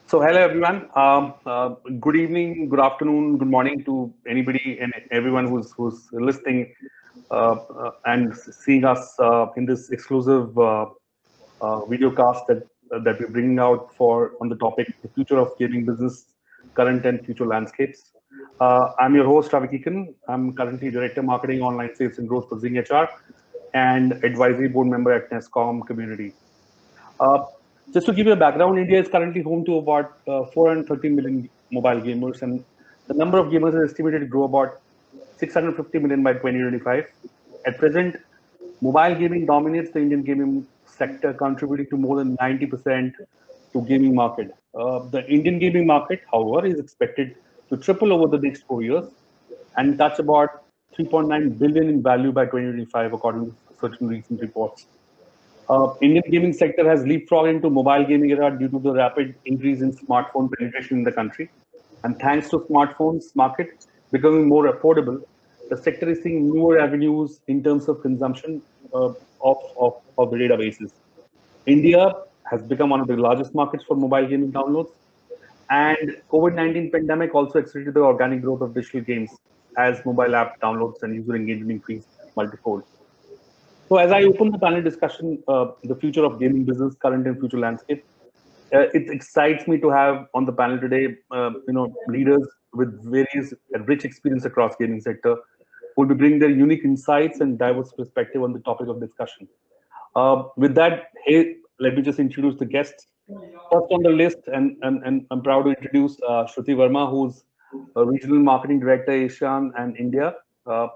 So hello everyone. Good evening, good afternoon, good morning to anybody and everyone who's listening and seeing us in this exclusive video cast that we're bringing out for on the topic the future of gaming business, current and future landscapes. I'm your host Ravi Kikan. I'm currently director marketing, online sales and growth for Zing HR, and advisory board member at NASSCOM community. Uh, just to give you a background, India is currently home to about 430 million mobile gamers, and the number of gamers is estimated to grow about 650 million by 2025. At present, mobile gaming dominates the Indian gaming sector, contributing to more than 90% to gaming market. The Indian gaming market, however, is expected to triple over the next 4 years and touch about 3.9 billion in value by 2025, according to certain recent reports. Indian gaming sector has leapfrogged into mobile gaming era due to the rapid increase in smartphone penetration in the country. And thanks to smartphones market becoming more affordable, the sector is seeing newer avenues in terms of consumption of the databases. India has become one of the largest markets for mobile gaming downloads, and COVID-19 pandemic also accelerated the organic growth of digital games as mobile app downloads and user engagement increased multifold. So as I open the panel discussion, the future of gaming business, current and future landscape, it excites me to have on the panel today, leaders with various rich experience across gaming sector, who will be bringing their unique insights and diverse perspective on the topic of discussion. With that, hey, let me just introduce the guests. First on the list, and I'm proud to introduce Shruti Verma, who's a regional marketing director, ASEAN and India. Uh,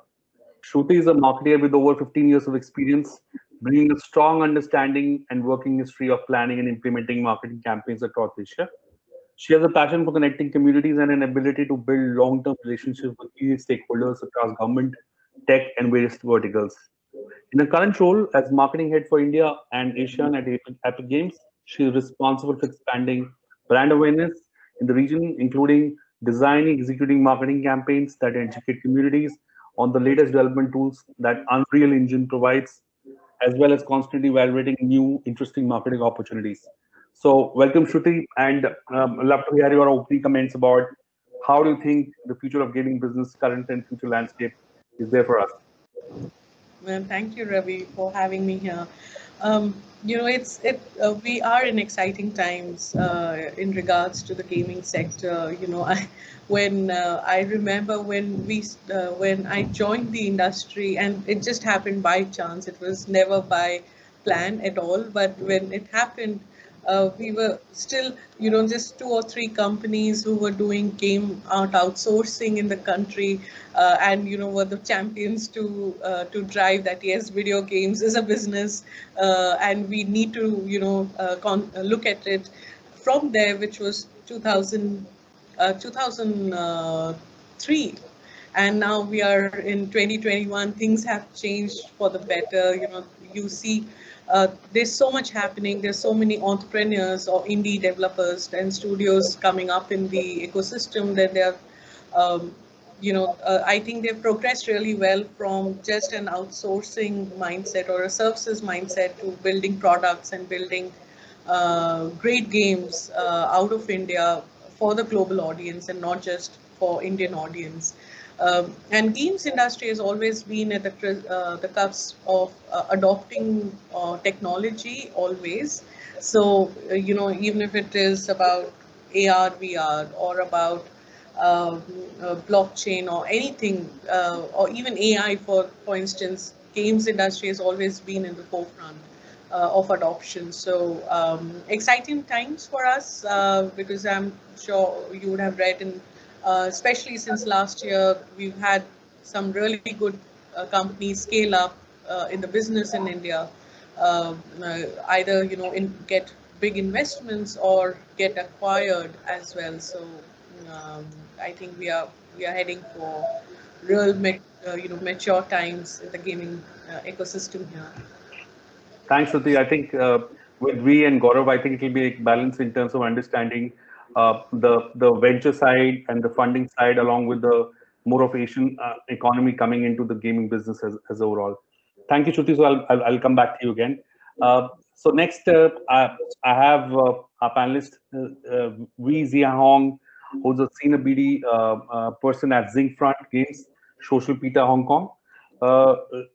Shruti is a marketer with over 15 years of experience, bringing a strong understanding and working history of planning and implementing marketing campaigns across Asia. She has a passion for connecting communities and an ability to build long-term relationships with key stakeholders across government, tech, and various verticals. In her current role as marketing head for India and ASEAN at Epic Games, she is responsible for expanding brand awareness in the region, including designing, executing marketing campaigns that educate communities on the latest development tools that Unreal Engine provides, as well as constantly evaluating new, interesting marketing opportunities. So, welcome, Shruti, and I'd love to hear your opening comments about how do you think the future of gaming business, current and future landscape, is there for us. Well, thank you, Ravi, for having me here. We are in exciting times in regards to the gaming sector. I remember when I joined the industry, and it just happened by chance. It was never by plan at all. But when it happened, we were still, just two or three companies who were doing game art outsourcing in the country, and were the champions to drive that. Yes, video games is a business, and we need to look at it from there, which was 2003, and now we are in 2021. Things have changed for the better. You see, there's so much happening. There's so many entrepreneurs or indie developers and studios coming up in the ecosystem that they're I think they've progressed really well from just an outsourcing mindset or a services mindset to building products and building great games out of India for the global audience and not just for Indian audience. And games industry has always been at the cusp of adopting technology always. So even if it is about AR, VR, or about blockchain or anything, or even AI, for instance, games industry has always been in the forefront of adoption. So exciting times for us, because I'm sure you would have read, and especially since last year, we've had some really good companies scale up in the business in India, either get big investments or get acquired as well. So I think we are heading for real mature times in the gaming ecosystem here. Thanks, Shruti. I think with we and Gaurav, I think it will be a balance in terms of understanding the venture side and the funding side, along with the more of Asian economy coming into the gaming business as overall. Thank you, Shruti. So I'll come back to you again. So next, I have our panelist, Jiahong, who's a senior BD person at Zingfront Games, Social Peta Hong Kong.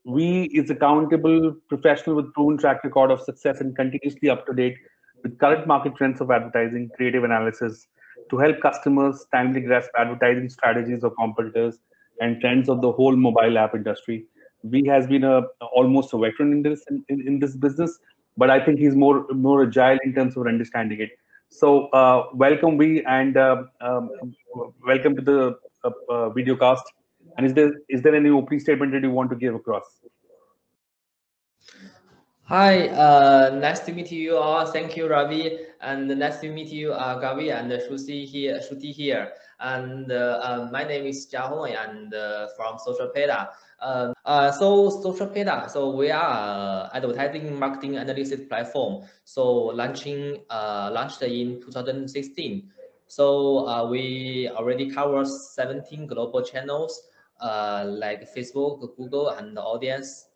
We is accountable professional with proven track record of success and continuously up to date with current market trends of advertising, creative analysis to help customers timely grasp advertising strategies of competitors and trends of the whole mobile app industry. We has been almost a veteran in in this business, but I think he's more agile in terms of understanding it. So welcome, we and welcome to the video cast. And is there any opening statement that you want to give across? Hi, nice to meet you all. Thank you, Ravi, and nice to meet you, Gavi and Shruti here. And my name is Jiahong, and from Social Peta. So Social Peta, so we are advertising marketing analysis platform. So launched in 2016. So we already cover 17 global channels like Facebook, Google, and the audience.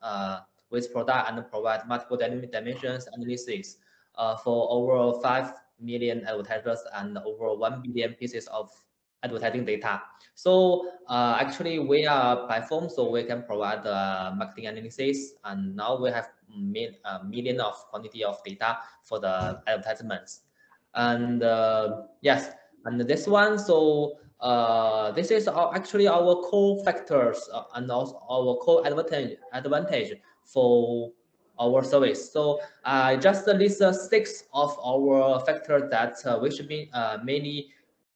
With product and provide multiple dimensions analysis for over 5 million advertisers and over 1 billion pieces of advertising data. So actually we are a platform, so we can provide marketing analysis, and now we have million of quantity of data for the advertisements. And yes, and this one, so this is actually our core factors and also our core advantage for our service. So I just list 6 of our factors that which mainly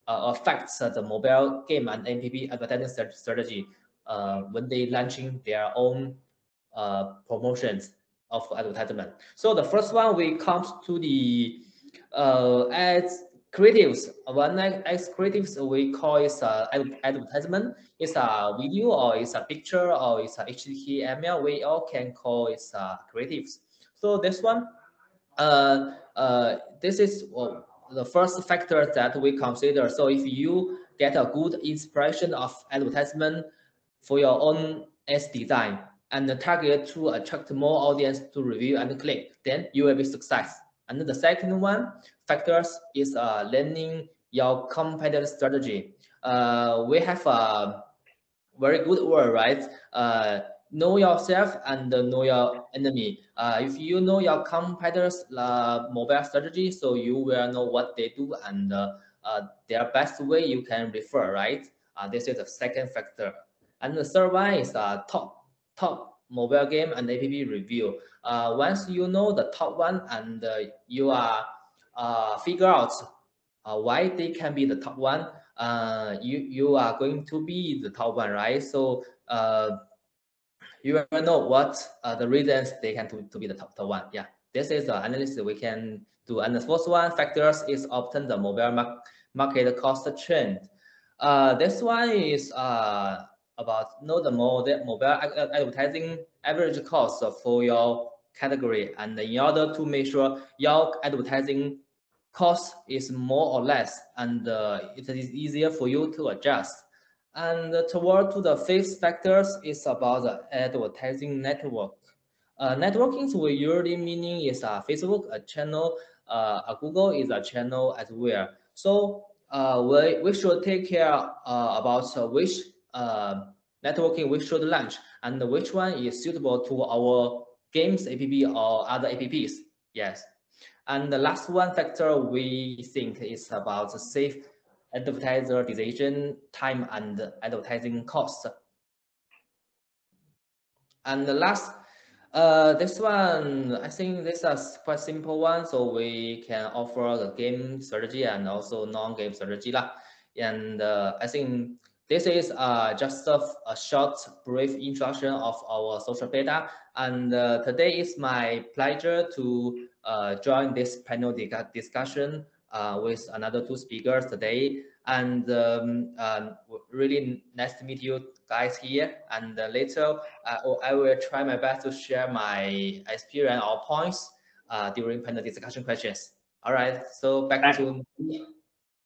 affects the mobile game and app advertising strategy when they launching their own promotions of advertisement. So the first one we comes to the ads creatives. One as creatives we call is advertisement. It's a video or it's a picture or it's a HTML. We all can call it creatives. So this one, this is the first factor that we consider. So if you get a good inspiration of advertisement for your own ads design and target to attract more audience to review and click, then you will be success. And the second one factors is learning your competitive strategy. We have a very good word, right? Know yourself and know your enemy. If you know your competitors' mobile strategy, so you will know what they do and their best way you can refer, right? This is the second factor. And the third one is top mobile game and app review. Once you know the top one and you are figure out why they can be the top one, you are going to be the top one, right? So you will know what the reasons they can to be the top one. Yeah, this is the analysis we can do. And the fourth one factors is often the mobile market cost trend. This one is about know the mobile advertising average cost for your category, and in order to make sure your advertising cost is more or less, and it is easier for you to adjust. And toward to the fifth factors is about the advertising network. Networking is usually meaning is a Facebook a channel, a Google is a channel as well. So we should take care about which networking we should launch and which one is suitable to our games app or other apps. Yes. And the last one factor we think is about the safe advertiser decision time and advertising cost. And the last, this one, I think this is quite simple one, so we can offer the game strategy and also non-game strategy lah. And I think this is just a short, brief introduction of our social beta. And today is my pleasure to join this panel discussion with another 2 speakers today. And really nice to meet you guys here. And later, I will try my best to share my experience or points during panel discussion questions. All right, so back to me.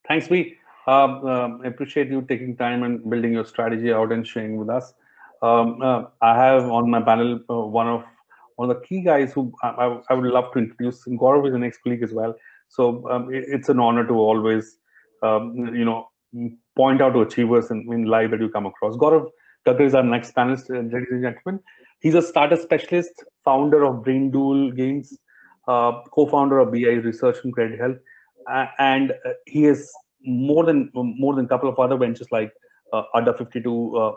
Thanks, V. I appreciate you taking time and building your strategy out and sharing with us. I have on my panel one of the key guys who I would love to introduce. Gaurav is an ex-colleague as well, so it's an honor to always point out to achievers in life that you come across. Gaurav Gaggar is our next panelist, ladies and gentlemen. He's a startup specialist, founder of Brainduel Games, co-founder of BI Research and Credihealth, and he has more than a couple of other ventures like Adda 52,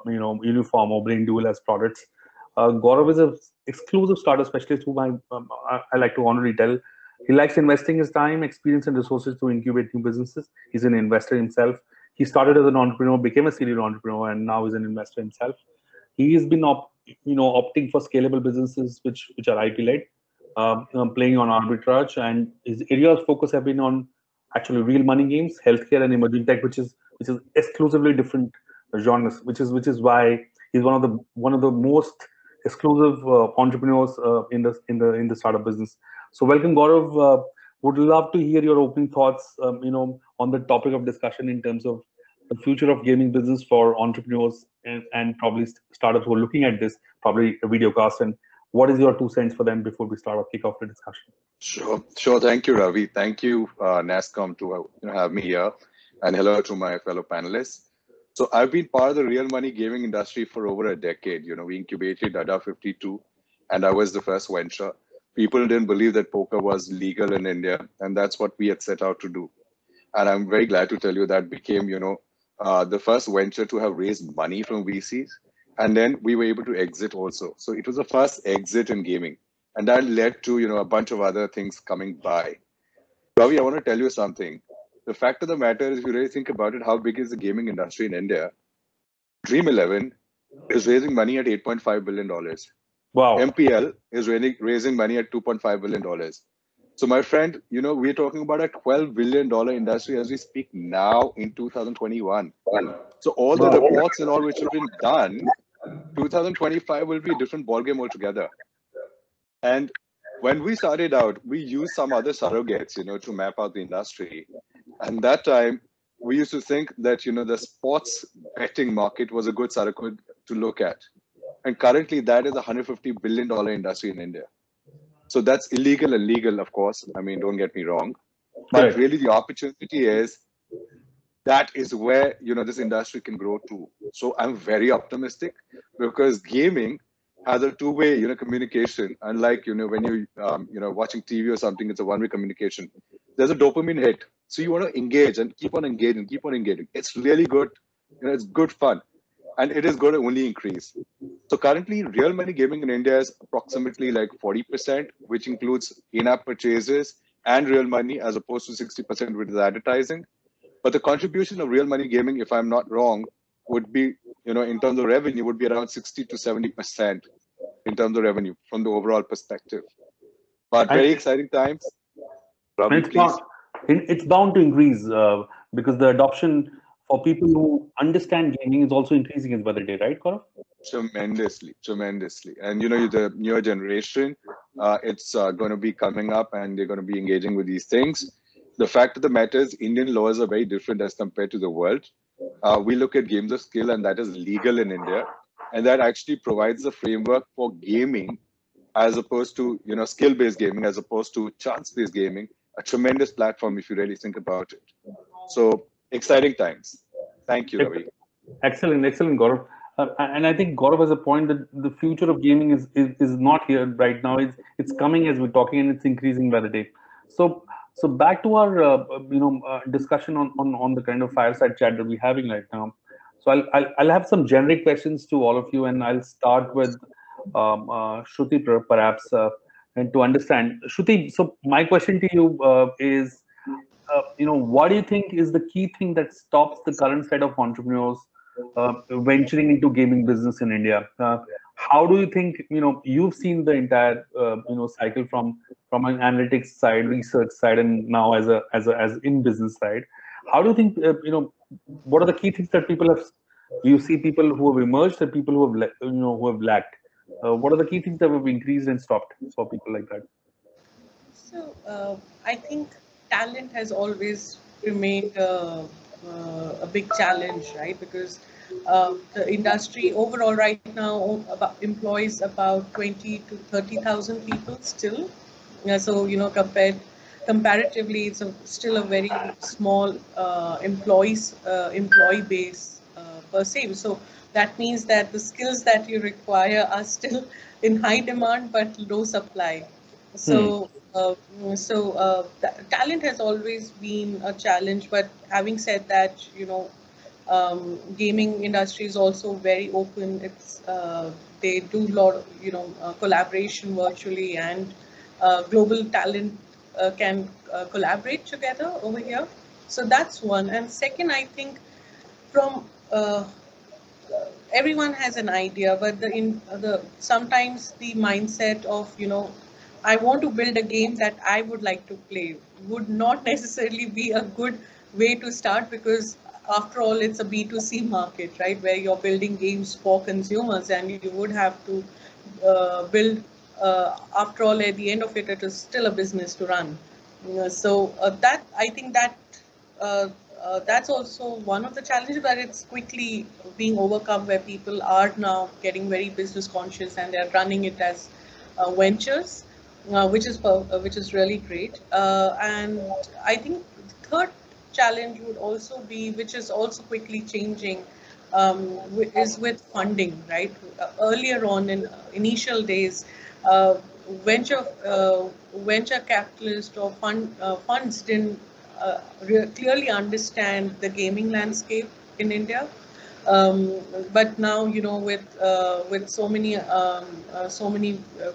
Uniformo, Brainduel as products. Gaurav is an exclusive startup specialist whom I like to honorably tell. He likes investing his time, experience, and resources to incubate new businesses. He's an investor himself. He started as an entrepreneur, became a serial entrepreneur, and now is an investor himself. He has been opting for scalable businesses which are IP led, playing on arbitrage, and his areas of focus have been on actually real money games, healthcare, and emerging tech, which is exclusively different genres. Which is why he's one of the most exclusive entrepreneurs in the startup business. So welcome, Gaurav. Would love to hear your opening thoughts, on the topic of discussion in terms of the future of gaming business for entrepreneurs and probably startups who are looking at this, probably a video cast, and what is your 2 cents for them before we kick off the discussion? Sure. Thank you, Ravi. Thank you, NASSCOM, to have me here, and hello to my fellow panelists. So I've been part of the real money gaming industry for over a decade. We incubated Adda 52, and I was the first venture. People didn't believe that poker was legal in India, and that's what we had set out to do. And I'm very glad to tell you that became, the first venture to have raised money from VCs. And then we were able to exit also. So it was the first exit in gaming. And that led to, a bunch of other things coming by. Ravi, I want to tell you something. The fact of the matter is, if you really think about it, how big is the gaming industry in India? Dream 11 is raising money at $8.5 billion. Wow. MPL is raising money at $2.5 billion. So my friend, we're talking about a $12 billion industry as we speak now in 2021. So all the reports and all which have been done, 2025 will be a different ballgame altogether. And when we started out, we used some other surrogates, to map out the industry. And that time, we used to think that, the sports betting market was a good surrogate to look at. And currently, that is a $150 billion industry in India. So that's illegal and legal, of course. I mean, don't get me wrong. But really, the opportunity is that is where, this industry can grow to. So I'm very optimistic because gaming has a two-way, communication. Unlike, when you, watching TV or something, it's a one-way communication. There's a dopamine hit. So you want to engage and keep on engaging. It's really good. It's good fun. And it is going to only increase. So currently, real money gaming in India is approximately like 40%, which includes in-app purchases and real money, as opposed to 60% which is advertising. But the contribution of real money gaming, if I'm not wrong, would be, in terms of revenue, would be around 60 to 70% in terms of revenue from the overall perspective. But very exciting times. Ravi, it's bound to increase because the adoption for people who understand gaming is also increasing by the day, right, Gaurav? Tremendously. And, the newer generation, it's going to be coming up and they're going to be engaging with these things. The fact of the matter is Indian laws are very different as compared to the world. We look at games of skill and that is legal in India. And that actually provides a framework for gaming as opposed to, skill-based gaming, as opposed to chance-based gaming, a tremendous platform if you really think about it. So exciting times. Thank you, Ravi. Excellent, Gaurav. And I think Gaurav has a point that the future of gaming is not here right now. It's coming as we're talking, and it's increasing by the day. So back to our discussion on the kind of fireside chat that we're having right now. So I'll have some generic questions to all of you, and I'll start with Shruti perhaps, and to understand. Shruti, so my question to you is, what do you think is the key thing that stops the current set of entrepreneurs venturing into gaming business in India? How do you think, you've seen the entire, cycle from an analytics side, research side, and now as in business side? How do you think, what are the key things that you see people who have emerged and people who have lacked? What are the key things that have increased and stopped for people like that? So I think talent has always remained a big challenge, right? Because The industry overall right now employs about 20 to 30,000 people still. So comparatively, it's still a very small employee base per se. So that means that the skills that you require are still in high demand but low supply. So, talent has always been a challenge. But having said that, gaming industry is also very open. They do a lot of collaboration virtually, and global talent can collaborate together over here. So that's one. And second, I think from everyone has an idea, but the sometimes the mindset of I want to build a game that I would like to play would not necessarily be a good way to start, because after all it's a B2C market, right, where you're building games for consumers, and you would have to build after all at the end of it is still a business to run. That I think uh, that's also one of the challenges, but it's quickly being overcome, where people are now getting very business conscious and they're running it as ventures, which is really great. And I think the third challenge would also be, which is also quickly changing, is with funding, right? Earlier on in initial days, uh, venture venture capitalists or funds didn't clearly understand the gaming landscape in India. But now, with so many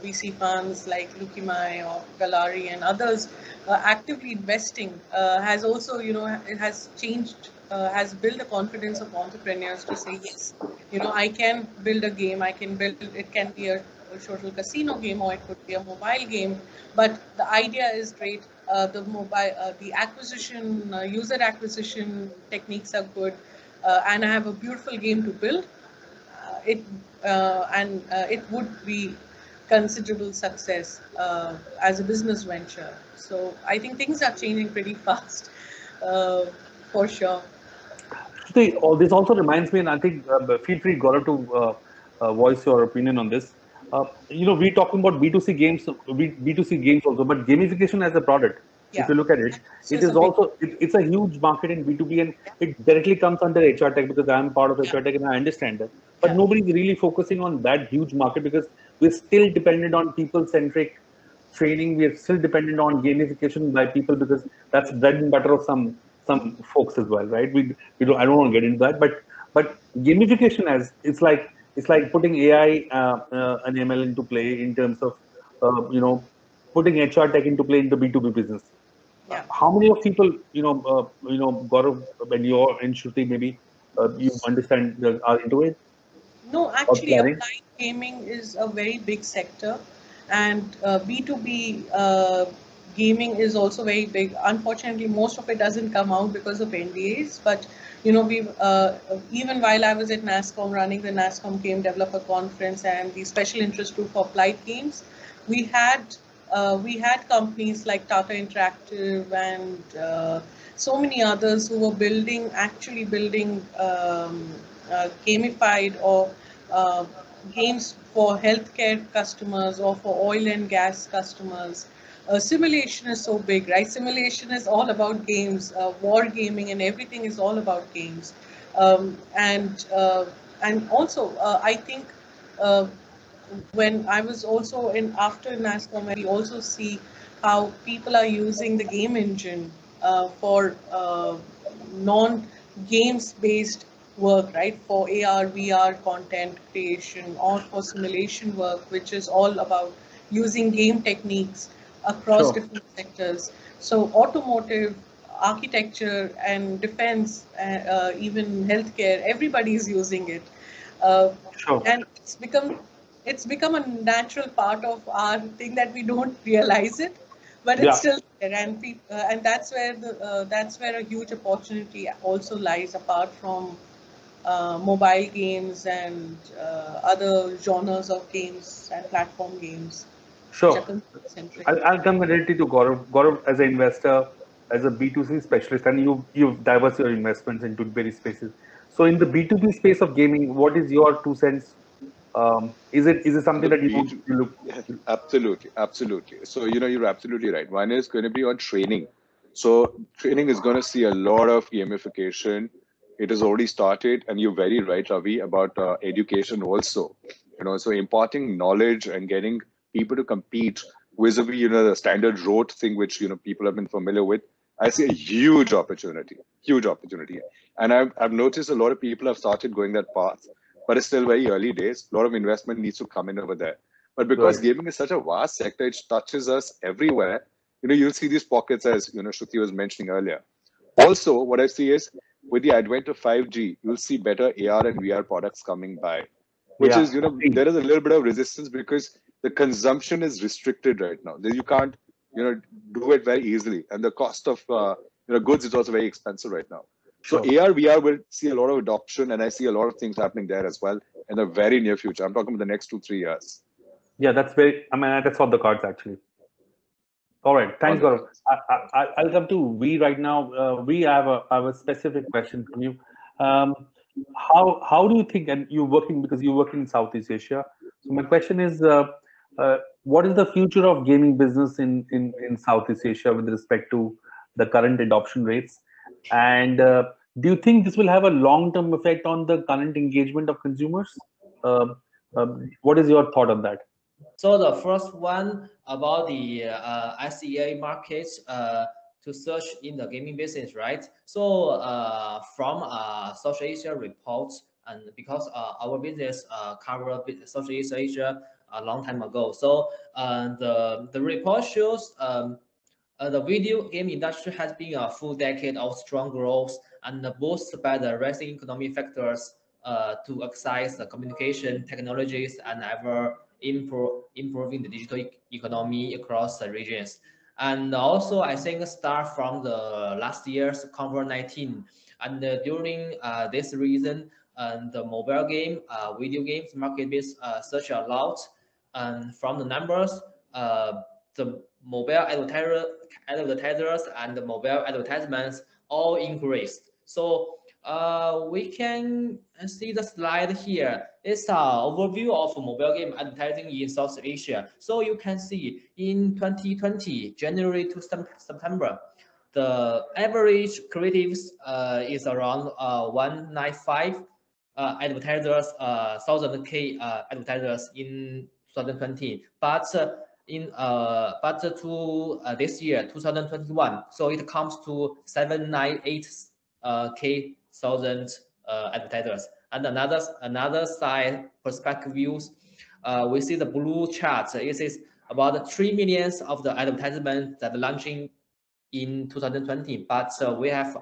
VC funds like Lukimai or Galari and others actively investing, has also it has changed, has built the confidence of entrepreneurs to say yes, I can build a game. I can build it. Can be a social casino game, or it could be a mobile game. But the idea is great. The acquisition, user acquisition techniques are good, and I have a beautiful game to build. It would be considerable success as a business venture. So I think things are changing pretty fast, uh, for sure. See, this also reminds me, and I think feel free, Gaurav, to voice your opinion on this. We're talking about B2C games, B2C games also, but gamification as a product, if Yeah, you look at it, so it it's is a big. also it's a huge market in B2B, and it directly comes under HR Tech, because I'm part of Yeah, HR Tech and I understand that. But yeah, nobody's really focusing on that huge market, because we're still dependent on people-centric training. We are still dependent on gamification by people, because that's bread and butter of some folks as well, right? We don't, I don't want to get into that, but gamification as it's like putting AI and ML into play in terms of putting HR tech into play in the B2B business. yeah. How many of people Gaurav, when you're in Shruti, maybe you understand are into it No, or actually, planning? applied gaming is a very big sector, and B2B gaming is also very big. Unfortunately, most of it doesn't come out because of NDAs. But we even while I was at NASSCOM running the NASSCOM Game Developer Conference and the Special Interest Group for Applied Games, we had we had companies like Tata Interactive and so many others who were actually building gamified or uh, games for healthcare customers or for oil and gas customers. Simulation is so big, right? Simulation is all about games, war gaming, and everything is all about games. And also, I think uh, when I was also in after NASCOM, we also see how people are using the game engine for non-games based work, right? For AR, VR content creation or for simulation work, which is all about using game techniques across Sure, different sectors. So automotive, architecture and defense, even healthcare, everybody is using it. Uh, sure. and it's become a natural part of our thing that we don't realize it, but it's Yeah. still there, and that's where a huge opportunity also lies, apart from mobile games and other genres of games and platform games, which are Sure. consumer centric. I'll come directly to Gaurav. Gaurav, as an investor, as a B2C specialist, and you've diverse your investments into various spaces. So in the B2B space of gaming, what is your 2 cents? Is it On something the that B2, you look? yeah, absolutely, absolutely. So, you're absolutely right. One is going to be on training. So, training is going to see a lot of gamification. It has already started, and you're very right, Ravi, about education also. So imparting knowledge and getting people to compete vis-a-vis, the standard rote thing, which, people have been familiar with. I see a huge opportunity. And I've noticed a lot of people have started going that path, but it's still very early days. A lot of investment needs to come in over there. But because Right. gaming is such a vast sector, it touches us everywhere. You'll see these pockets, as Shruti was mentioning earlier. Also, what I see is with the advent of 5G, you'll see better AR and VR products coming by, which Yeah. is, there is a little bit of resistance because the consumption is restricted right now. You can't, do it very easily. And the cost of, goods is also very expensive right now. So Sure. AR, VR will see a lot of adoption, and I see a lot of things happening there as well in the very near future. I'm talking about the next 2-3 years. Yeah, that's on the cards actually. All right, On thanks, the Gaurav. cards. I'll come to V right now. We have a specific question from you. Um, how do you think, and you're working in Southeast Asia. So my question is, what is the future of gaming business in Southeast Asia with respect to the current adoption rates? And do you think this will have a long-term effect on the current engagement of consumers? What is your thought on that? So the first one about the SEA markets to search in the gaming business, right? So from South Asia reports, and because our business covered South Asia a long time ago, so the report shows the video game industry has been a full decade of strong growth and boosted by the rising economic factors to access the communication technologies and ever improving the digital economy across the regions. And also, I think start from the last year's COVID-19, and during this reason, the mobile game, video games market is such a lot, and from the numbers, the mobile advertisers and the mobile advertisements all increased. So we can see the slide here. It's an overview of mobile game advertising in South Asia. So you can see in 2020, January to September, the average creatives is around 195 advertisers, 1,000K advertisers in 2020. But to this year 2021, so it comes to 798 K thousand advertisers. And another side perspective views, we see the blue chart. It is about 3 millions of the advertisements that are launching in 2020, but we have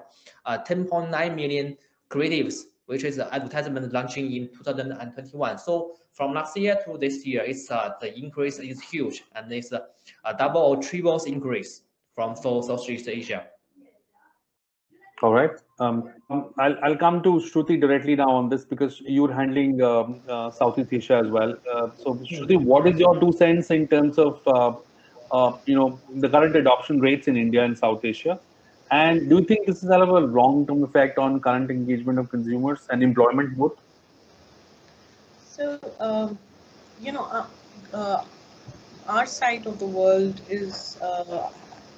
10.9 million creatives, which is the advertisement launching in 2021. So from last year to this year, it's the increase is huge, and it's a double or triple increase from Southeast Asia. All right. I'll come to Shruti directly now on this because you're handling Southeast Asia as well. So Shruti, what is your 2 cents in terms of the current adoption rates in India and South Asia? And do you think this will have a long-term effect on current engagement of consumers and employment both? So, you know, our side of the world is,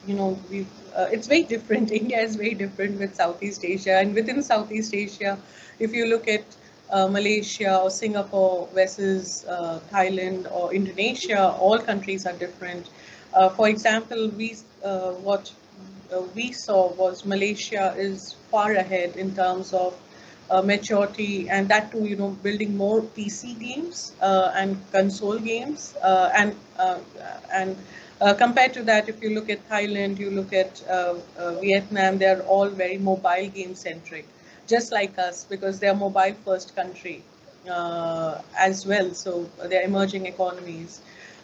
it's very different. India is very different with Southeast Asia, and within Southeast Asia, if you look at Malaysia or Singapore versus Thailand or Indonesia, all countries are different. For example, what we saw was Malaysia is far ahead in terms of maturity, and that too, building more PC games and console games, and compared to that, if you look at Thailand, you look at Vietnam, they're all very mobile game centric, just like us, because they're mobile first country as well. So they're emerging economies.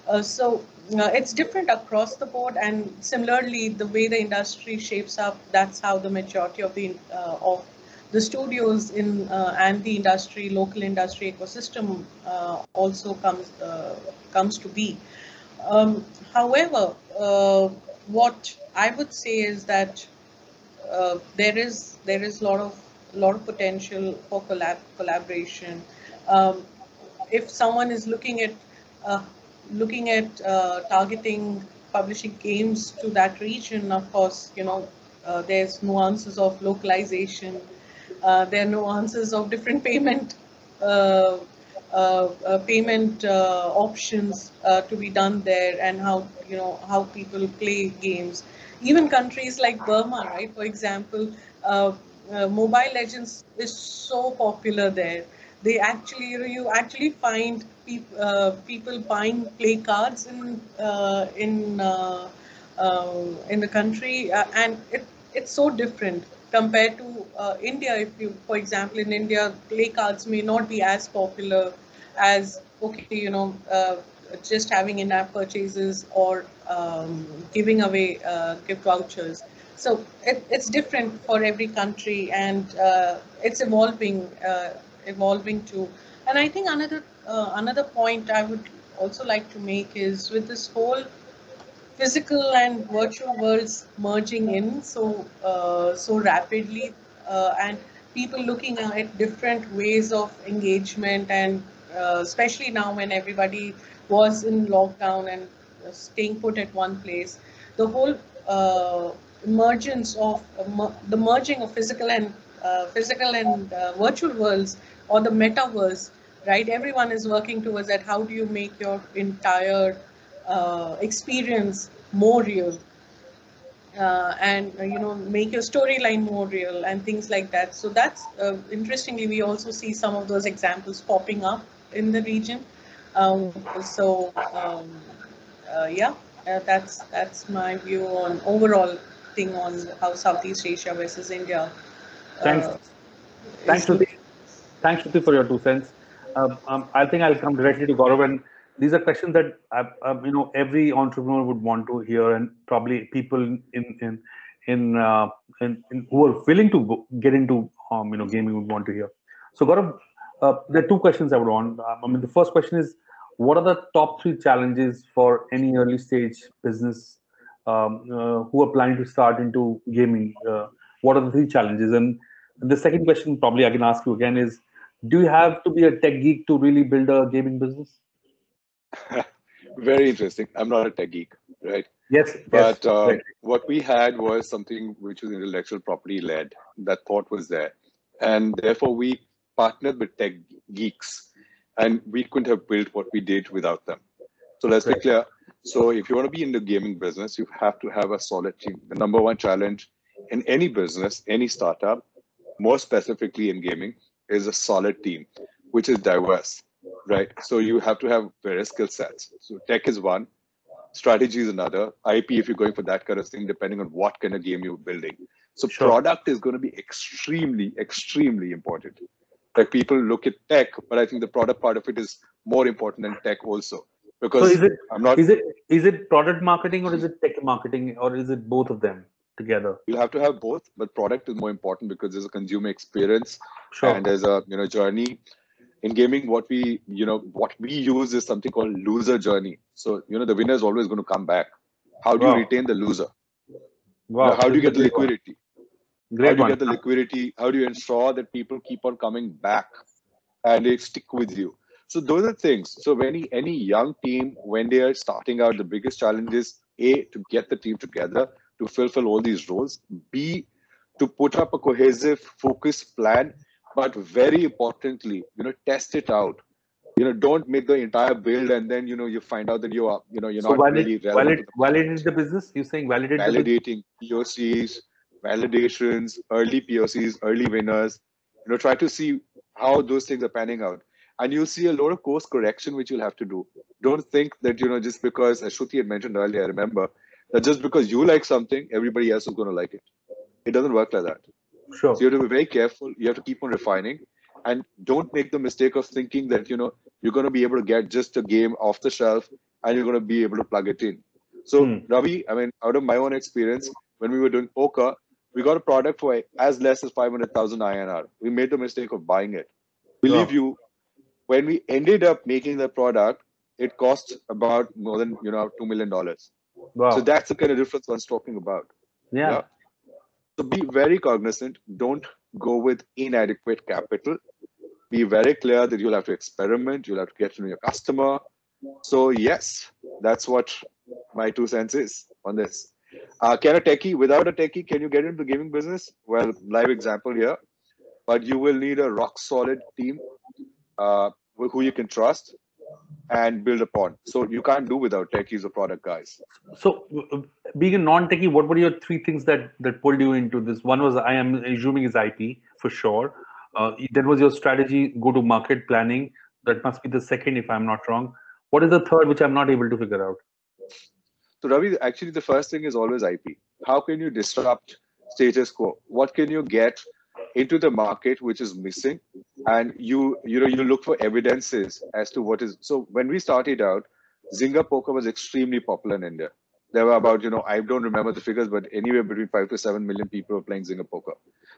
It's different across the board, and similarly, the way the industry shapes up, that's how the maturity of the studios and the industry, local industry ecosystem also comes to be. However, what I would say is that there is a lot of lot of potential for collaboration. Um, if someone is uh, looking at targeting publishing games to that region, of course, there's nuances of localization. There are nuances of different uh, payment options to be done there, and how people play games. Even countries like Burma, right? For example, Mobile Legends is so popular there. They actually, you actually find people buying play cards in the country, and it's so different compared to India. If you, for example, in India, play cards may not be as popular as, okay, just having in-app purchases or giving away gift vouchers. So it's different for every country, and it's evolving too. And I think another point I would also like to make is, with this whole physical and virtual worlds merging in so rapidly, and people looking at different ways of engagement, and especially now when everybody was in lockdown and staying put at one place, the whole emergence of the merging of physical and virtual worlds, or the metaverse, right? Everyone is working towards that. How do you make your entire experience more real, and make your storyline more real, and things like that. So that's interestingly, we also see some of those examples popping up in the region. So yeah, that's my view on overall thing on how Southeast Asia versus India Thanks, uh, thanks, is Shruti. looking. Thanks, Shruti, for your 2 cents. I think I'll come directly to Gaurav, and these are questions that every entrepreneur would want to hear, and probably people in who are willing to get into gaming would want to hear. So, Gaurav, there are two questions I would want. The first question is, what are the top three challenges for any early stage business who are planning to start into gaming? What are the three challenges? And the second question, probably I can ask you again, is, do you have to be a tech geek to really build a gaming business? Very interesting. I'm not a tech geek, right? Yes, yes. But Right. what we had was something which was intellectual property led. That thought was there. And therefore, we partnered with tech geeks, and we couldn't have built what we did without them. So let's be Right. clear. So if you want to be in the gaming business, you have to have a solid team. The number one challenge in any business, any startup, more specifically in gaming, is a solid team, which is diverse, right? So you have to have various skill sets. So tech is one, strategy is another, IP if you're going for that kind of thing, depending on what kind of game you're building. So Sure. product is going to be extremely, extremely important. Like people look at tech, but I think the product part of it is more important than tech also. So Because is it I'm not, is it is it product marketing, or is it tech marketing, or is it both of them together? you'll have to have both, but product is more important because there's a consumer experience and Sure. there's a journey. In gaming, what we use is something called loser journey. So the winner is always going to come back. How do you Wow. retain the loser? Wow. How do This you is a get the great one. liquidity? How Great do you one. get the liquidity? How do you ensure that people keep on coming back and they stick with you? So those are things. So when any young team, when they are starting out, the biggest challenge is A, to get the team together to fulfill all these roles. B, to put up a cohesive, focused plan, but very importantly, test it out. Don't make the entire build and then you find out that you're So not really relevant to the market. validate the business. You're saying validate the business. Validating POCs, validations, early POCs, early winners. Try to see how those things are panning out. And you'll see a lot of course correction which you'll have to do. Don't think that, just because, as Shruti had mentioned earlier, I remember, that just because you like something, everybody else is going to like it. It doesn't work like that. So Sure. you have to be very careful. You have to keep on refining. And don't make the mistake of thinking that, you're going to be able to get just a game off the shelf and you're going to be able to plug it in. So, Ravi, out of my own experience, when we were doing poker, we got a product for as less as 500,000 INR. We made the mistake of buying it. Believe Wow. you, when we ended up making the product, it cost about more than, $2 million. So Wow. that's the kind of difference I was talking about. Yeah. Yeah. So be very cognizant. Don't go with inadequate capital. Be very clear that you'll have to experiment, you'll have to get to know your customer. So yes, that's what my 2 cents is on this. Can a techie, without a techie, can you get into the gaming business? Well, live example here, but you will need a rock solid team who you can trust and build upon. So you can't do without techies or product guys. So, being a non-techie, what were your three things that pulled you into this? One was, I am assuming, is IP for sure. Then was your strategy, go-to-market planning. That must be the second, if I'm not wrong. What is the third, which I'm not able to figure out? So Ravi, actually the first thing is always IP. How can you disrupt status quo? What can you get into the market which is missing? And you look for evidences as to what is. So when we started out, Zynga poker was extremely popular in India. There were about, I don't remember the figures, but anywhere between 5 to 7 million people were playing Zynga poker.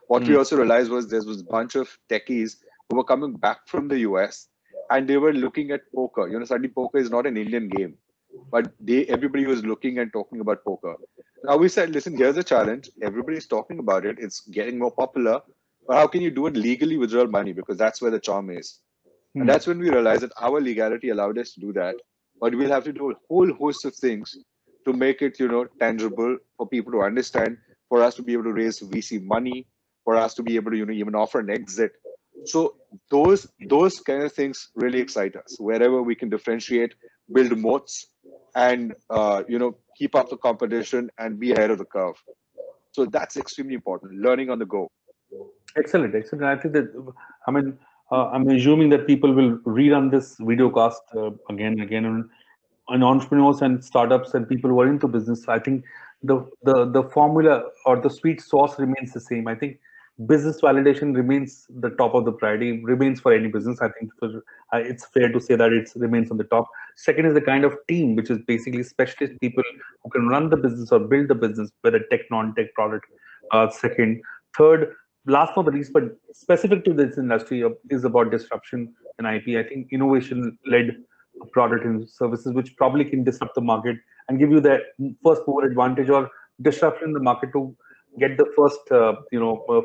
What we also realized was there was a bunch of techies who were coming back from the US and they were looking at poker. Suddenly poker is not an Indian game, but everybody was looking and talking about poker. Now we said, listen, here's a challenge. Everybody's talking about it. It's getting more popular. But how can you do it legally with real money? Because that's where the charm is. And that's when we realized that our legality allowed us to do that. But we'll have to do a whole host of things to make it, tangible for people to understand, for us to be able to raise VC money, for us to be able to, even offer an exit. So those kind of things really excite us. Wherever we can differentiate, build moats, and keep up the competition and be ahead of the curve. So that's extremely important. Learning on the go. Excellent. I think that, I'm assuming that people will rerun this video cast again and again on entrepreneurs and startups and people who are into business. I think the formula or the sweet sauce remains the same. I think business validation remains the top of the priority, remains for any business. I think it's fair to say that it remains on the top. Second is the kind of team, which is basically specialist people who can run the business or build the business, whether tech, non-tech product. Second. Third, last not the least, but specific to this industry, is about disruption and IP. I think innovation-led product and services, which probably can disrupt the market and give you the first mover advantage or disruption in the market to get the first,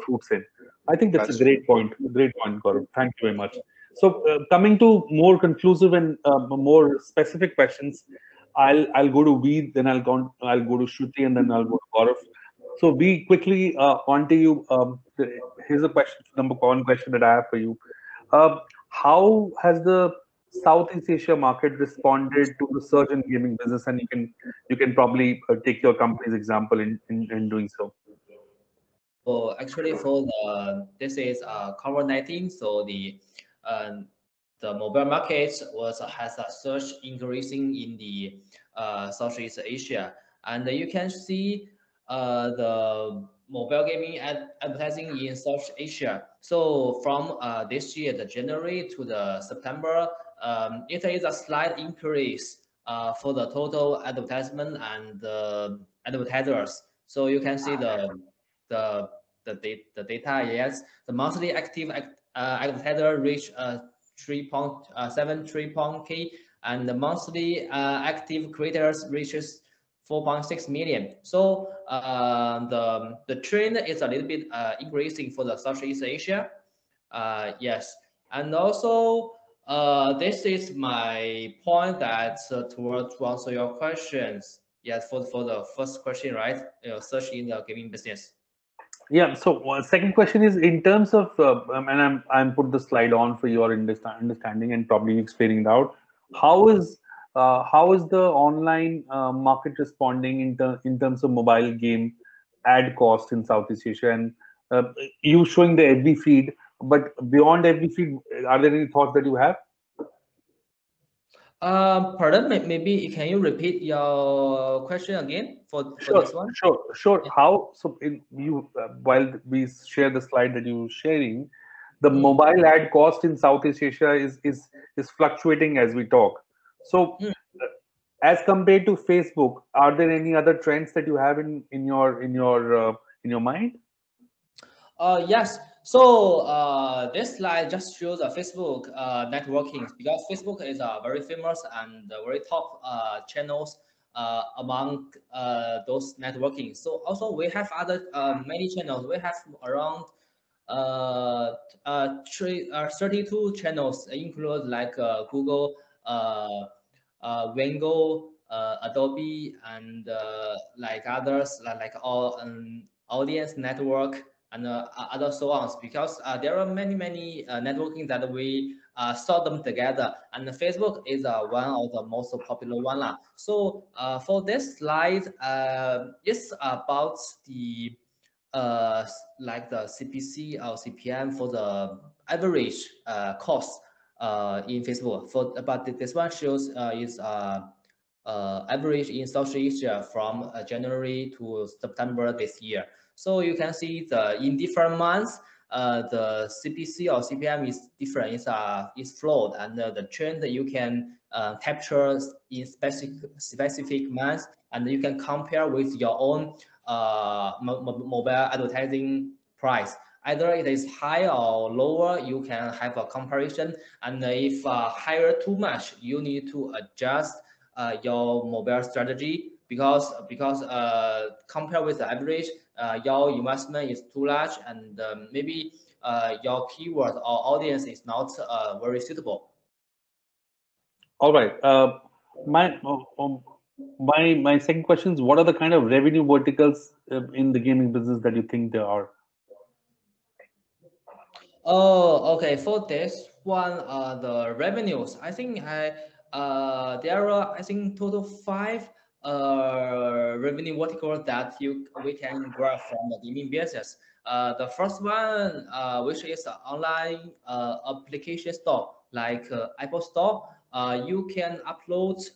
fruits in. I think that's a great point. Great point, Gaurav. Thank you very much. So, coming to more conclusive and more specific questions, I'll go to V, then I'll go to Shruti, and then I'll go to Gaurav. So, V, quickly on to you. Here's a question, number one question that I have for you. How has the Southeast Asia market responded to the surge in gaming business? And you can probably take your company's example in doing so. So actually, this is COVID-19. So the mobile market has a surge increasing in the Southeast Asia, and you can see the mobile gaming advertising in South Asia. So from this year, the January to the September, it is a slight increase for the total advertisement and the advertisers. So you can see the data. Yes, the monthly active advertiser reached 3.73K, and the monthly active creators reaches 4.6 million. So the trend is a little bit increasing for the Southeast Asia. Yes, and also this is my point that to answer your questions. Yes, for the first question, right? Search in the gaming business. Yeah. So second question is in terms of, and I'm put the slide on for your understanding and probably explaining it out. How is the online market responding in terms of mobile game ad cost in Southeast Asia? And you showing the FB feed, but beyond FB feed, are there any thoughts that you have? Pardon, maybe can you repeat your question again for this one? Sure. Yeah. How so? While we share the slide that you're sharing, the mobile ad cost in Southeast Asia is fluctuating as we talk. So, as compared to Facebook, are there any other trends that you have in your mind? Yes. So this slide just shows Facebook networking, because Facebook is very famous and very top channels among those networking. So also we have other many channels. We have around 32 channels include like Google, Wango, Adobe, and like others like all audience network and other so on, because there are many networking that we sort them together, and Facebook is one of the most popular one. So for this slide, it's about the like the CPC or CPM for the average cost in Facebook. But this one shows is average in South Asia from January to September this year. So you can see in different months, the CPC or CPM is different. It's flowed, and the trend that you can capture in specific months, and you can compare with your own mobile advertising price. Either it is high or lower, you can have a comparison. And if higher too much, you need to adjust your mobile strategy, because compared with the average, your investment is too large, and maybe your keyword or audience is not very suitable. All right. My second question is, what are the kind of revenue verticals in the gaming business that you think there are? Oh, okay. For this one, the revenues, I think there are, I think, total 5 revenue verticals that we can grab from the gaming business. The first one, which is online application store, like Apple Store. You can upload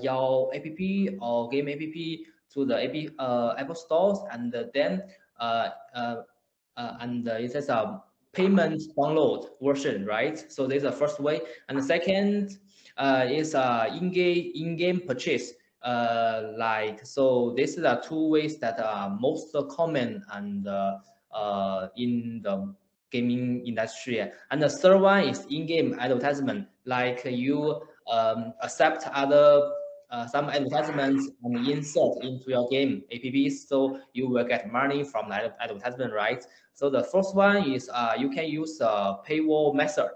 your app or game app to the Apple stores, and then it says a payment download version, right? So this is the first way, and the second is in-game purchase. Like, so this is the 2 ways that are most common and in the gaming industry. And the third one is in-game advertisement, like you accept other some advertisements and insert into your game apps, so you will get money from the advertisement, right? So the first one is you can use a paywall method.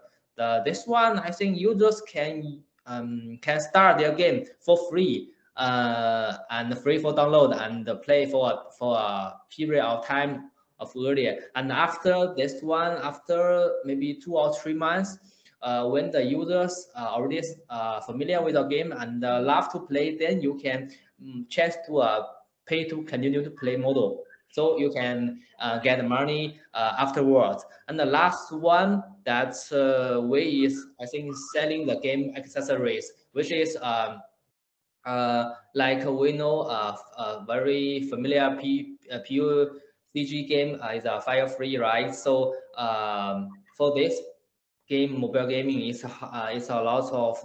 This one, I think users can start their game for free and free for download and play for a period of time of earlier. And after this one, after maybe 2 or 3 months, when the users are already familiar with the game and love to play, then you can change to a pay to continue to play model. So you can get money afterwards. And the last one, that's way is, I think, selling the game accessories, which is like we know very familiar PUBG game is a fire free, right? So for this game, mobile gaming is a lot of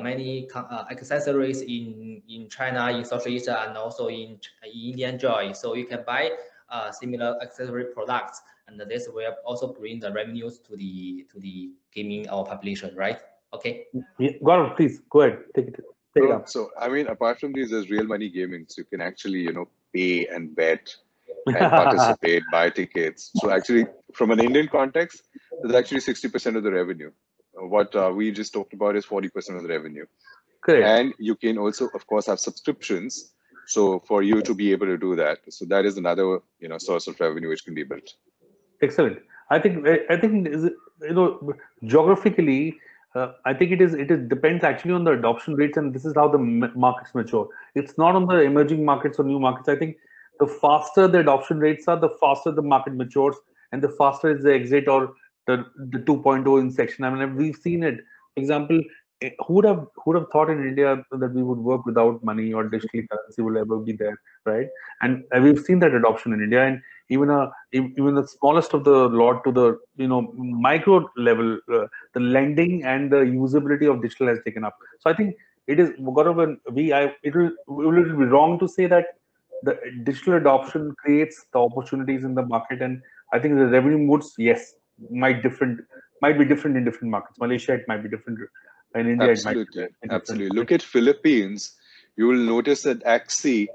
many accessories in China, in South Asia, and also in Indian Joy. So you can buy similar accessory products, and this will also bring the revenues to the gaming or population, right? Okay. Yeah, Gaurav, please go ahead. Take it up. So I mean, apart from these, there's real money gaming. So you can actually, pay and bet and participate, buy tickets. So actually, from an Indian context, there's actually 60% of the revenue. What we just talked about is 40% of the revenue. Correct. And you can also, of course, have subscriptions. So for you to be able to do that, so that is another, source of revenue which can be built. Excellent. I think geographically, I think it depends actually on the adoption rates, and this is how the markets mature. It's not on the emerging markets or new markets. I think the faster the adoption rates are, the faster the market matures, and the faster is the exit or the 2.0 in section. I mean, we've seen it. For example, who would have thought in India that we would work without money or digital currency will ever be there, right? And we've seen that adoption in India, and even the smallest of the lot to the micro level, the lending and the usability of digital has taken up. So I think it is Gaurav, it will be wrong to say that the digital adoption creates the opportunities in the market, and I think the revenue modes, yes, might be different in different markets. Malaysia, it might be different. In India, absolutely, it might be absolutely. Look at Philippines. You will notice that Axie,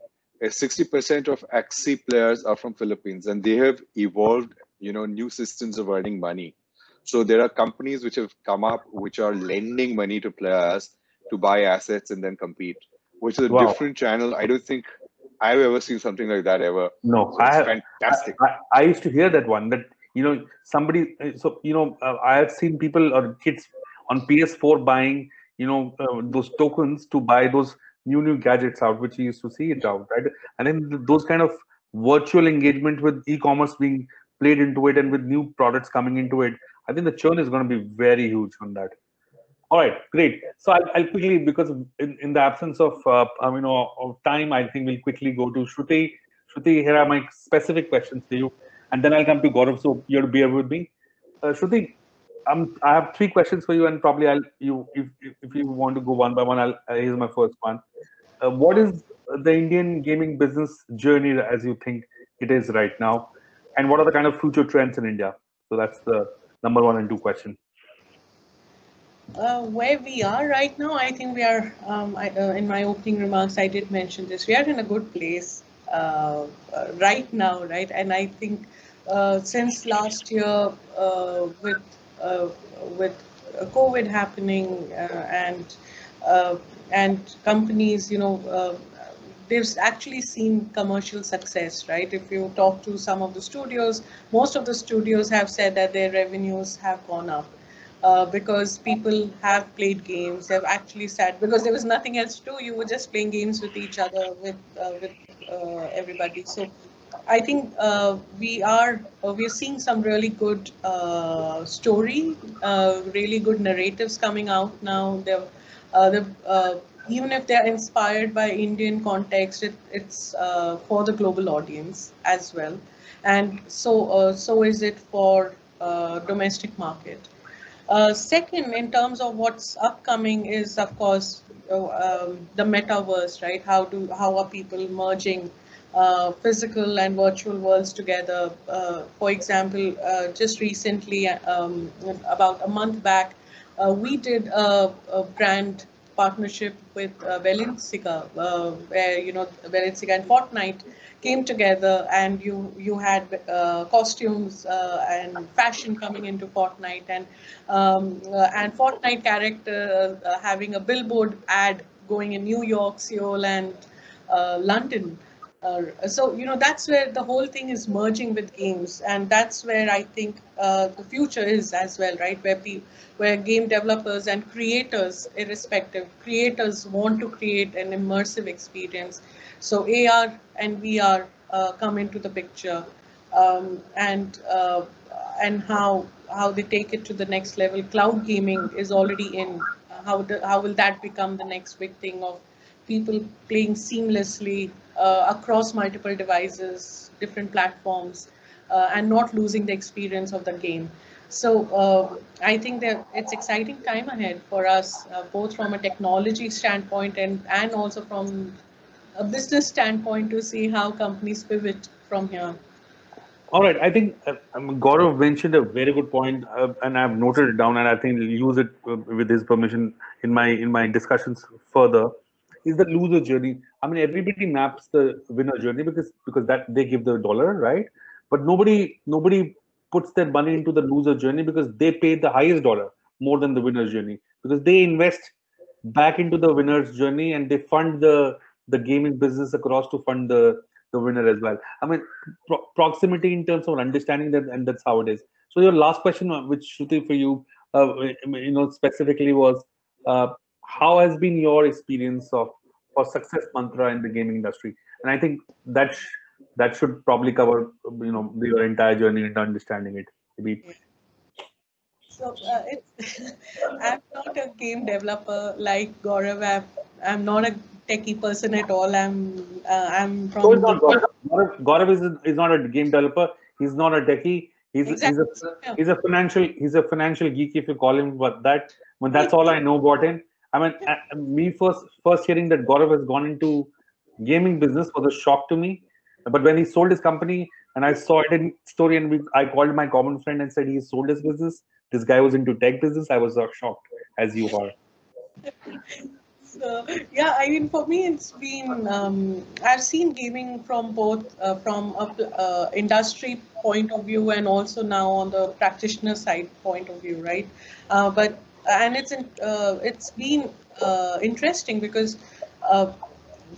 60% of Axie players are from Philippines, and they have evolved new systems of earning money. So there are companies which have come up which are lending money to players to buy assets and then compete, which is a different channel. I don't think I've ever seen something like that ever. No, So it's fantastic. I used to hear that one, that somebody. So I have seen people or kids on PS4 buying those tokens to buy those new gadgets out, which you used to see it out, right? And then those kind of virtual engagement with e-commerce being played into it and with new products coming into it, I think the churn is going to be very huge on that. All right, great. So I'll quickly, because in the absence of of time, I think we'll quickly go to Shruti. Shruti, here are my specific questions for you, and then I'll come to Gaurav. So you have to bear with me. Shruti, I have three questions for you, and probably if you want to go one by one, here's my first one. What is the Indian gaming business journey as you think it is right now, and what are the kind of future trends in India? So that's the number one and two question. Where we are right now, I think we are, in my opening remarks, I did mention this. We are in a good place right now, right? And I think since last year, uh, with COVID happening and companies, they've actually seen commercial success, right? If you talk to some of the studios, most of the studios have said that their revenues have gone up because people have played games. They've actually sat because there was nothing else to do. You were just playing games with each other, with everybody. So I think we are seeing some really good really good narratives coming out now. Even if they're inspired by Indian context, it's for the global audience as well, and so is it for domestic market. Second, in terms of what's upcoming is, of course, the metaverse, right? How are people merging physical and virtual worlds together? For example, just recently, about a month back, we did a brand partnership with Valencia, where Valencia and Fortnite came together, and you had costumes and fashion coming into Fortnite, and Fortnite character having a billboard ad going in New York, Seoul, and London. So that's where the whole thing is merging with games, and that's where I think the future is as well, right? Where game developers and creators, irrespective creators, want to create an immersive experience. So AR and VR come into the picture, and how they take it to the next level. Cloud gaming is already in. How will that become the next big thing of people playing seamlessly across multiple devices, different platforms, and not losing the experience of the game. So I think that it's exciting time ahead for us, both from a technology standpoint and also from a business standpoint, to see how companies pivot from here. All right, I think Gaurav mentioned a very good point, and I've noted it down, and I think I'll use it with his permission in my discussions further. Is the loser journey? I mean, everybody maps the winner journey because that they give the dollar, right? But nobody puts their money into the loser journey because they pay the highest dollar more than the winner's journey, because they invest back into the winner's journey and they fund the gaming business across to fund the winner as well. I mean, proximity in terms of understanding that, and that's how it is. So your last question, which Shruti for you, specifically was, how has been your experience of for success mantra in the gaming industry? And I think that should probably cover your entire journey into understanding it. Maybe. So I'm not a game developer like Gaurav. I'm not a techie person at all. I'm So it's from not the Gaurav. Gaurav is not a game developer. He's not a techie. exactly. Yeah. He's a financial geek, if you call him what that. But that's all I know about him. I mean, me first hearing that Gaurav has gone into gaming business was a shock to me. But when he sold his company and I saw it in story, and I called my common friend and said he sold his business. This guy was into tech business. I was shocked, as you are. So, yeah, I mean, for me, it's been, I've seen gaming from both, from a industry point of view and also now on the practitioner side point of view, right? But, and it's been interesting because uh,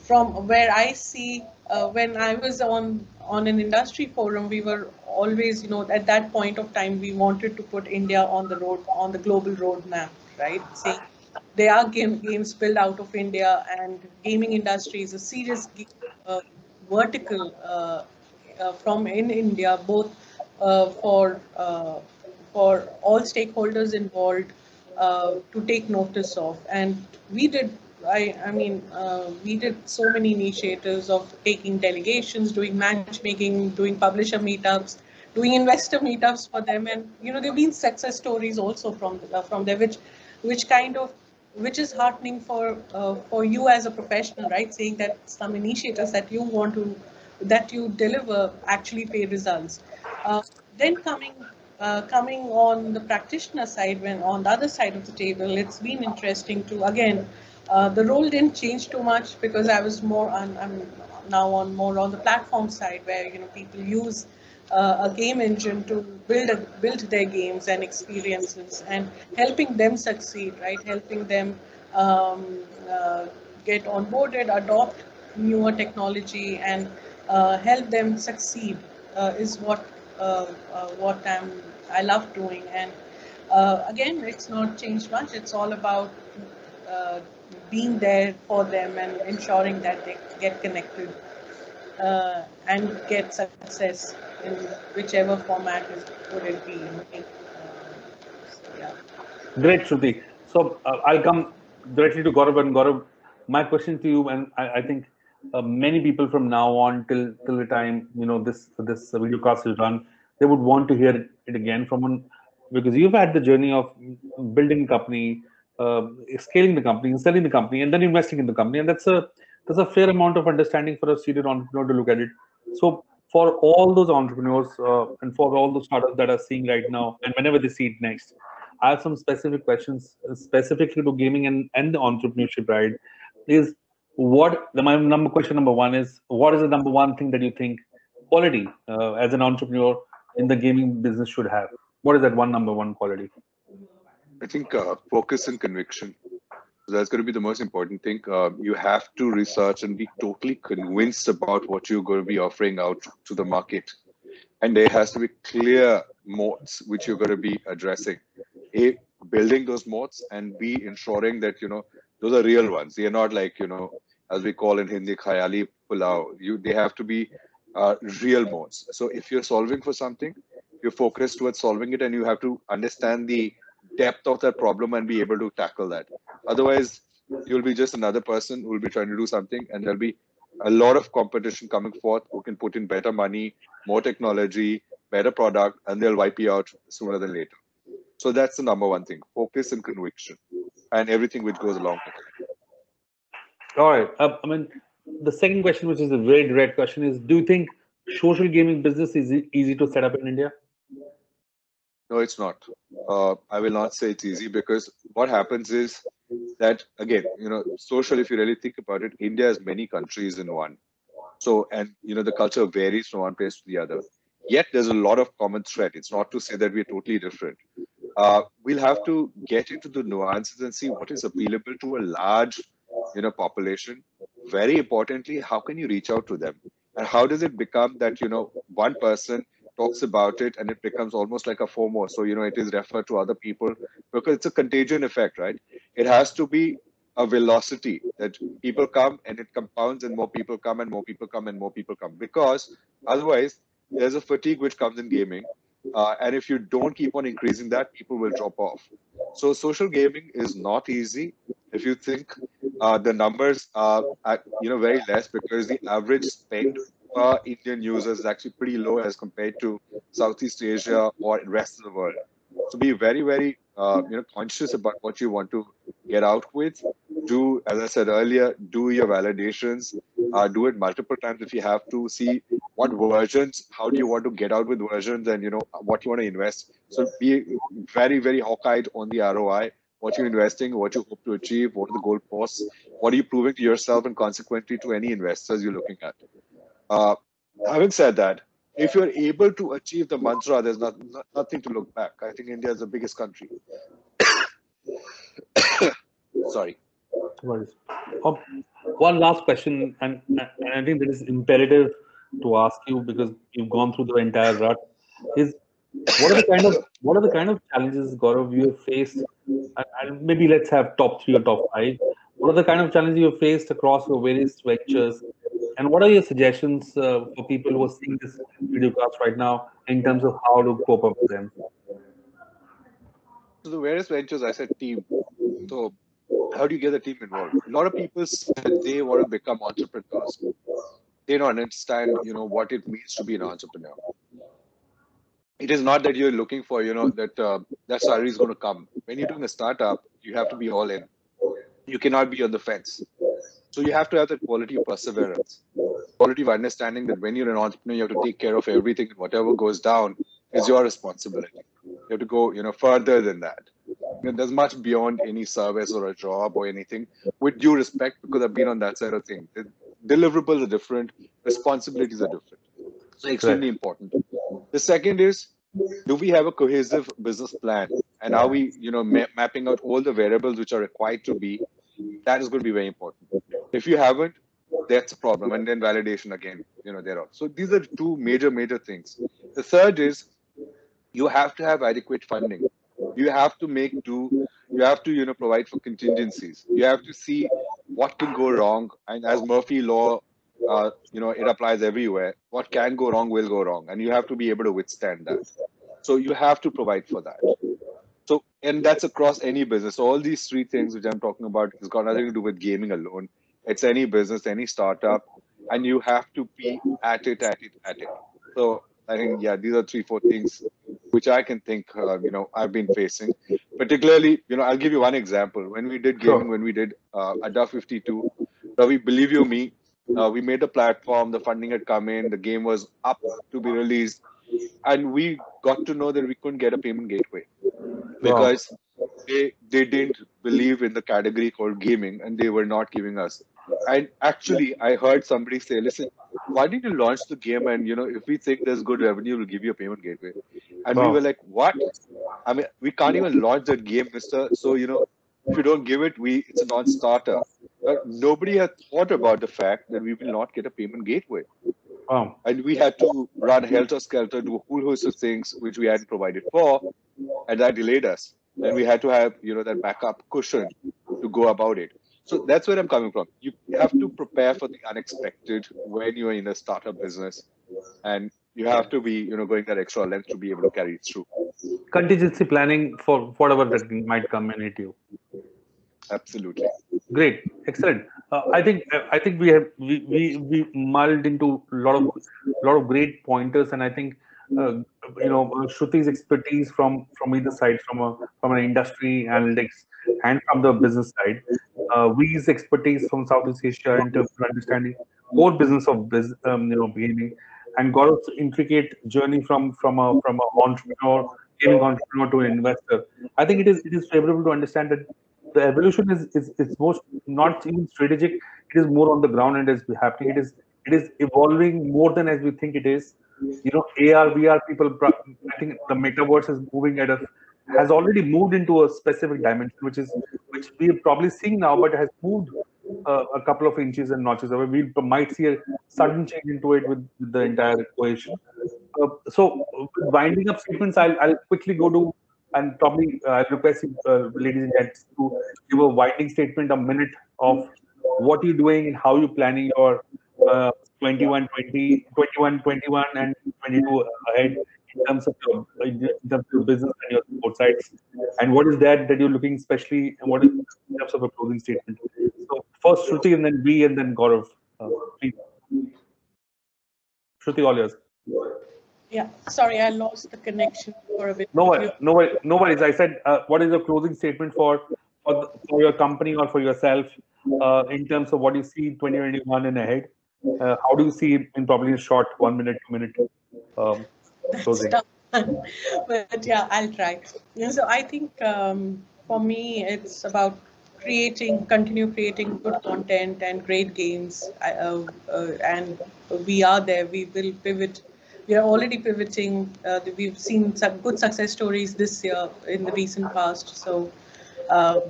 from where I see, when I was on an industry forum, we were always, at that point of time, we wanted to put India on the road, on the global roadmap, right? Saying there are games built out of India, and gaming industry is a serious uh, vertical from in India, both for all stakeholders involved to take notice of. And we did, we did so many initiatives of taking delegations, doing matchmaking, doing publisher meetups, doing investor meetups for them, and there've been success stories also from there, which kind of which is heartening for you as a professional, right? Saying that some initiatives that you want to that you deliver actually pay results. Uh, then coming on the practitioner side, when on the other side of the table, it's been interesting to again. The role didn't change too much because I was more on. I'm now on more on the platform side where people use a game engine to build their games and experiences and helping them succeed, right? Helping them um, uh, get onboarded, adopt newer technology, and help them succeed is what I love doing. And again, it's not changed much. It's all about uh, being there for them and ensuring that they get connected and get success in whichever format would it be. Yeah. Great, Shruti. So I'll come directly to Gaurav. And Gaurav, my question to you, and I think many people from now on till the time this video cast is done, they would want to hear it again from one, because you've had the journey of building a company, scaling the company, and selling the company, and then investing in the company, and that's a fair amount of understanding for a serious entrepreneur to look at it. So for all those entrepreneurs and for all those startups that are seeing right now, and whenever they see it next, I have some specific questions specifically to gaming and the entrepreneurship, right? Is my number question number one is, what is the number one thing that you think quality as an entrepreneur in the gaming business should have? What is that number one quality? I think focus and conviction. So that's going to be the most important thing. You have to research and be totally convinced about what you're going to be offering out to the market. And there has to be clear moats which you're going to be addressing. A, building those moats, and B, ensuring that, those are real ones. They are not like, as we call in Hindi, khayali pulao. They have to be real moats. So if you're solving for something, you're focused towards solving it, and you have to understand the depth of that problem and be able to tackle that. Otherwise, you'll be just another person who will be trying to do something, and there'll be a lot of competition coming forth who can put in better money, more technology, better product, and they'll wipe you out sooner than later. So that's the number one thing: focus and conviction, and everything which goes along with it. All right. The second question, which is a very direct question, is: do you think social gaming business is easy to set up in India? No, it's not. I will not say it's easy, because what happens is that, again, social, if you really think about it, India has many countries in one. So, and the culture varies from one place to the other. Yet there's a lot of common thread. It's not to say that we're totally different. We'll have to get into the nuances and see what is appealable to a large, population. Very importantly, how can you reach out to them? And how does it become that, one person talks about it and it becomes almost like a FOMO. So, it is referred to other people, because it's a contagion effect, right? It has to be a velocity that people come and it compounds, and more people come and more people come and more people come, because otherwise there's a fatigue which comes in gaming. And if you don't keep on increasing that, people will drop off. So social gaming is not easy. If you think the numbers are very less, because the average spend per Indian users is actually pretty low as compared to Southeast Asia or rest of the world. So be very, very conscious about what you want to get out with. Do, as I said earlier, do your validations. Do it multiple times if you have to. See what versions, how do you want to get out with versions, and what you want to invest. So be very, very hawk-eyed on the ROI what you're investing, what you hope to achieve, what are the goalposts, what are you proving to yourself and consequently to any investors you're looking at. Having said that, if you're able to achieve the mantra, there's nothing to look back. I think India is the biggest country. Sorry. One last question, and I think that is imperative to ask you because you've gone through the entire rut. Is what are the kind of challenges, Gaurav, you have faced? And maybe let's have top 3 or top 5. What are the kind of challenges you have faced across your various ventures? And what are your suggestions for people who are seeing this video class right now in terms of how to cope up with them? So the various ventures, I said team. So how do you get the team involved? A lot of people said they want to become entrepreneurs. They don't understand, what it means to be an entrepreneur. It is not that you're looking for, that salary is going to come. When you're doing a startup, you have to be all in. You cannot be on the fence. So you have to have that quality of perseverance, quality of understanding that when you're an entrepreneur, you have to take care of everything. Whatever goes down is your responsibility. You have to go, further than that. There's much beyond any service or a job or anything. With due respect, because I've been on that side of things. Deliverables are different. Responsibilities are different. So extremely important. The second is, do we have a cohesive business plan? And are we, mapping out all the variables which are required to be? That is going to be very important. If you haven't, that's a problem. And then validation again, thereof. So these are two major things. The third is, you have to have adequate funding. You have to make do. You have to, provide for contingencies. You have to see what can go wrong. And as Murphy law, it applies everywhere. What can go wrong will go wrong. And you have to be able to withstand that. So you have to provide for that. So, and that's across any business. So all these 3 things which I'm talking about has got nothing to do with gaming alone. It's any business, any startup, and you have to be at it. So I think, these are 3-4 things which I can think, I've been facing. Particularly, I'll give you one example. When we did gaming, when we did Adda 52, Ravi, believe you me, we made the platform, the funding had come in, the game was up to be released, and we got to know that we couldn't get a payment gateway because they didn't believe in the category called gaming and they were not giving us. And actually, I heard somebody say, listen, why didn't you launch the game? And, if we think there's good revenue, we'll give you a payment gateway. And we were like, what? I mean, we can't even launch that game, mister. So, if you don't give it, it's a non-starter. But nobody had thought about the fact that we will not get a payment gateway. And we had to run helter-skelter, do a whole host of things which we hadn't provided for, and that delayed us. And we had to have, that backup cushion to go about it. So that's where I'm coming from. You have to prepare for the unexpected when you're in a startup business, and you have to be, going that extra length to be able to carry it through. Contingency planning for whatever that might come in at you. Absolutely. Great, excellent. I think we mulled into a lot of great pointers, and I think Shruti's expertise from either side, from an industry analytics and from the business side, V's expertise from Southeast Asia in terms of understanding core business of gaming, and Gaurav's intricate journey from a entrepreneur, gaming entrepreneur to an investor. I think it is favorable to understand that the evolution is most not even strategic. It is more on the ground and is happening. It is evolving more than as we think it is. AR, VR people. I think the metaverse is moving has already moved into a specific dimension, which we are probably seeing now, but has moved a couple of inches and notches away. We might see a sudden change into it with the entire equation. So, winding up statements, I'll quickly go to. And probably I'll request you, ladies and gents, to give a winding statement, a minute of what you're doing and how you're planning your 21, 21 and 22 ahead in terms of your business and your support sites. And what is that you're looking especially, and what is in terms of a closing statement? So first Shruti and then V and then Gaurav. Please. Shruti, all yours. Yeah, sorry, I lost the connection for a bit. No worries. I said, what is your closing statement for your company or for yourself in terms of what you see in 2021 and ahead? How do you see it in probably a short 1 minute, 2 minute closing? That's tough. But yeah, I'll try. So I think for me, it's about continue creating good content and great games. And we are there. We will pivot. We are already pivoting. We've seen some good success stories this year in the recent past. So um,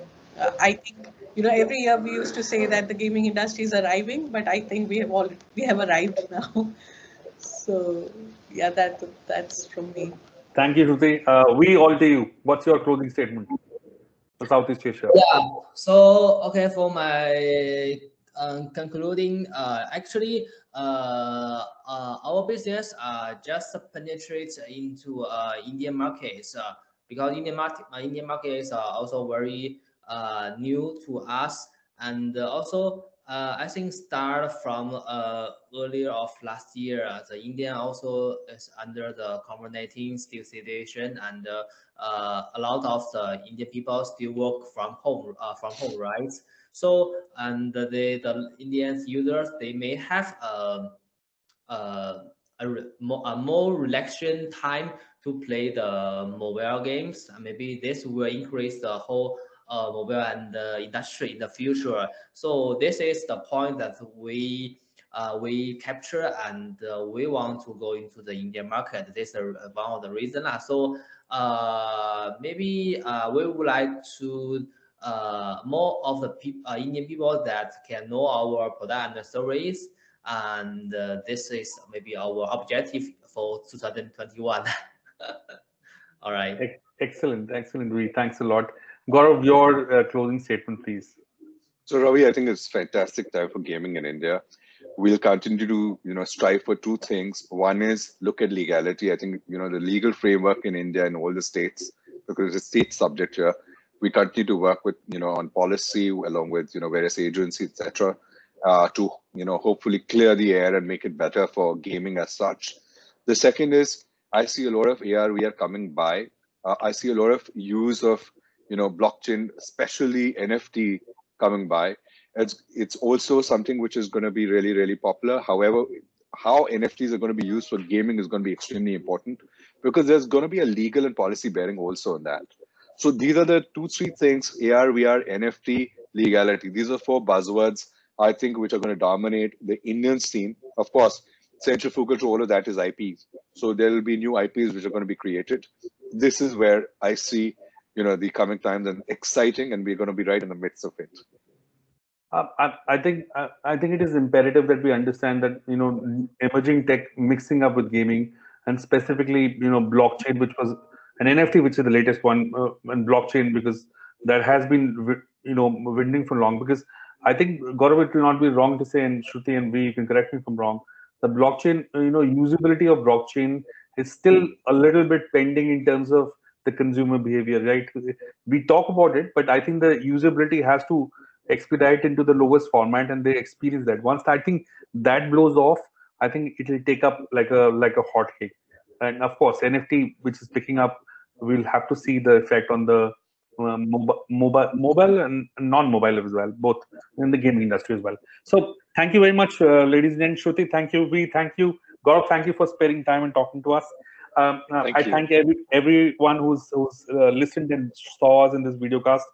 I think, every year we used to say that the gaming industry is arriving, but I think we have arrived now. So yeah, that's from me. Thank you, Shruti. We all to you. What's your closing statement for Southeast Asia? Yeah. So okay, for my concluding, actually, our business just penetrates into Indian markets because Indian markets are also very new to us, and also I think start from earlier of last year, the Indian also is under the COVID-19 still situation, and a lot of the Indian people still work from home, right? So, and the Indian users, they may have a more relaxation time to play the mobile games. Maybe this will increase the whole mobile and industry in the future. So this is the point that we capture, and we want to go into the Indian market. This is one of the reasons. So maybe we would like to more of the Indian people that can know our product and service, and this is maybe our objective for 2021. All right. Excellent, Ravi. Thanks a lot. Gaurav, your closing statement, please. So Ravi, I think it's fantastic time for gaming in India. We'll continue to strive for two things. One is look at legality. I think the legal framework in India and all the states, because it's a state subject here. We continue to work with on policy along with various agencies, etc. To hopefully clear the air and make it better for gaming as such. The second is I see a lot of AR/VR coming by. I see a lot of use of blockchain, especially NFT coming by. It's also something which is going to be really, really popular. However, how NFTs are going to be used for gaming is going to be extremely important, because there's going to be a legal and policy bearing also on that. So these are the 2-3 things: AR, VR, NFT, legality. These are 4 buzzwords, I think, which are going to dominate the Indian scene. Of course, centrifugal to all of that is IPs. So there will be new IPs which are going to be created. This is where I see the coming times, and exciting, and we're going to be right in the midst of it. I think it is imperative that we understand that emerging tech mixing up with gaming, and specifically blockchain, which was an NFT, which is the latest one, and blockchain, because that has been winding for long. Because I think, Gaurav, it will not be wrong to say, and Shruti and we, you can correct me if I'm wrong, the blockchain usability of blockchain is still a little bit pending in terms of the consumer behavior, right? We talk about it, but I think the usability has to expedite into the lowest format, and they experience that. Once I think that blows off, I think it will take up like a hot cake. And of course, NFT, which is picking up, we'll have to see the effect on the mobile and non-mobile as well, both in the gaming industry as well. So thank you very much, ladies and gentlemen. Shruti, thank you. We thank you. Gaurav, thank you for sparing time and talking to us. I thank everyone who's listened and saw us in this video cast.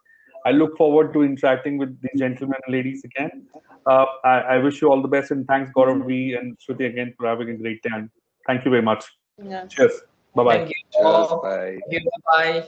I look forward to interacting with the gentlemen and ladies again. I wish you all the best, and thanks, Gaurav, and Shruti, again, for having a great time. Thank you very much. Yeah. Cheers. Bye-bye. Thank you. Cheers. Bye. Bye.